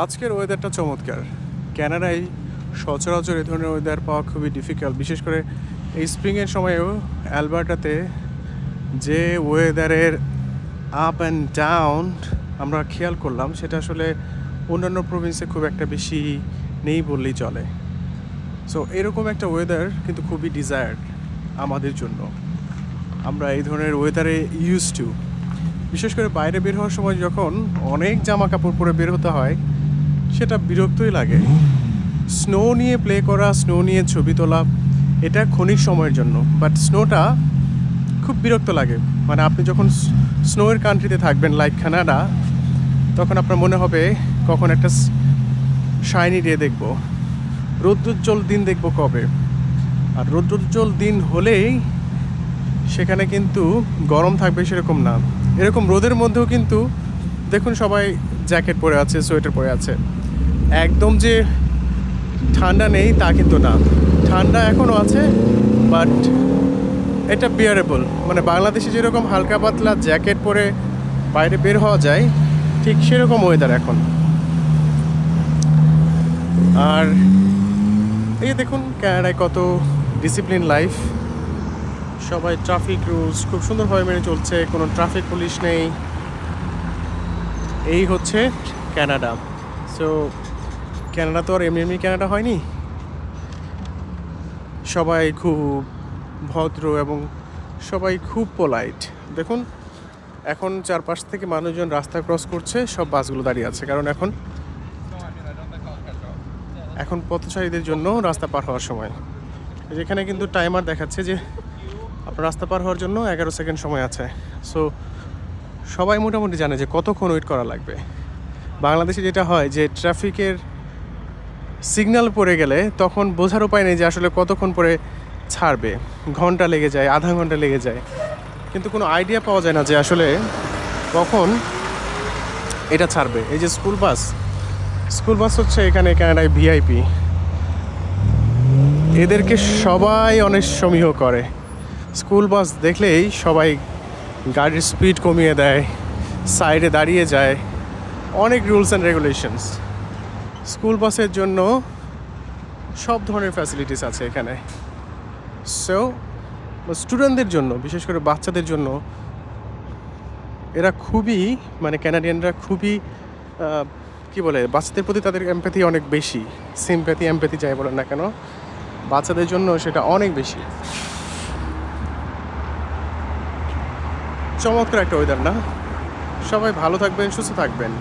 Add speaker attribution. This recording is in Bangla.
Speaker 1: আজকের ওয়েদারটা চমৎকার। ক্যানাডায় সচরাচর এই ধরনের ওয়েদার পাওয়া খুবই ডিফিকাল্ট, বিশেষ করে এই স্প্রিংয়ের সময়েও অ্যালবার্টাতে যে ওয়েদারের আপ অ্যান্ড ডাউন আমরা খেয়াল করলাম, সেটা আসলে অন্যান্য প্রভিন্সে খুব একটা বেশি নেই বললেই চলে। সো এরকম একটা ওয়েদার কিন্তু খুবই ডিজায়ার্ড আমাদের জন্য। আমরা এই ধরনের ওয়েদারে ইউজ টু, বিশেষ করে বাইরে বের হওয়ার সময় যখন অনেক জামা কাপড় পরে বের হতে হয়, সেটা বিরক্তই লাগে। স্নো নিয়ে প্লে করা, স্নো নিয়ে ছবি তোলা, এটা ক্ষণিক সময়ের জন্য, বাট স্নোটা খুব বিরক্ত লাগে। মানে আপনি যখন স্নোয়ের কান্ট্রিতে থাকবেন লাইক কানাডা, তখন আপনার মনে হবে কখন একটা শাইনি ডে দেখবো, রৌদ্রোজ্জ্বল দিন দেখবো কবে। আর রৌদ্রোজ্জ্বল দিন হলেই সেখানে কিন্তু গরম থাকবে সেরকম না। এরকম রোদের মধ্যেও কিন্তু দেখুন সবাই জ্যাকেট পরে আছে, সোয়েটার পরে আছে। একদম যে ঠান্ডা নেই তা কিন্তু না, ঠান্ডা এখনও আছে, বাট এটা বিয়ারেবল। মানে বাংলাদেশে যেরকম হালকা পাতলা জ্যাকেট পরে বাইরে বের হওয়া যায়, ঠিক সেরকম ওয়েদার এখন। আর এই দেখুন ক্যানাডায় কত ডিসিপ্লিন লাইফ, সবাই ট্রাফিক রুলস খুব সুন্দরভাবে মেনে চলছে, কোনো ট্রাফিক পুলিশ নেই। এই হচ্ছে ক্যানাডা। সো ক্যানাডা তো আর এমনি এমনি ক্যানাডা হয়নি, সবাই খুব ভদ্র এবং সবাই খুব পোলাইট। দেখুন এখন চারপাশ থেকে মানুষজন রাস্তা ক্রস করছে, সব বাসগুলো দাঁড়িয়ে আছে, কারণ এখন পথচারীদের জন্য রাস্তা পার হওয়ার সময়। যেখানে কিন্তু টাইমার দেখাচ্ছে যে আপনার রাস্তা পার হওয়ার জন্য 11 সেকেন্ড সময় আছে। সো সবাই মোটামুটি জানে যে কতক্ষণ ওয়েট করা লাগবে। বাংলাদেশে যেটা হয় যে ট্রাফিকের সিগন্যাল পড়ে গেলে তখন বোঝার উপায় নেই যে আসলে কতক্ষণ পরে ছাড়বে, ঘন্টা লেগে যায়, আধা ঘন্টা লেগে যায়, কিন্তু কোনো আইডিয়া পাওয়া যায় না যে আসলে কখন এটা ছাড়বে। এই যে স্কুল বাস হচ্ছে এখানে কানাডায় ভিআইপি, এদেরকে সবাই অনেক সমীহ করে। স্কুল বাস দেখলেই সবাই গাড়ির স্পিড কমিয়ে দেয়, সাইডে দাঁড়িয়ে যায়, অনেক রুলস অ্যান্ড রেগুলেশনস। স্কুল বাসের জন্য সব ধরনের ফ্যাসিলিটিস আছে এখানে। সো স্টুডেন্টদের জন্য, বিশেষ করে বাচ্চাদের জন্য এরা খুবই, মানে ক্যানাডিয়ানরা খুবই কি বলে, বাচ্চাদের প্রতি তাদের এমপ্যাথি অনেক বেশি, এমপ্যাথি যাই বলেন না কেন, বাচ্চাদের জন্য সেটা অনেক বেশি। চমৎকার একটা ওয়েদার না? সবাই ভালো থাকবেন, সুস্থ থাকবেন।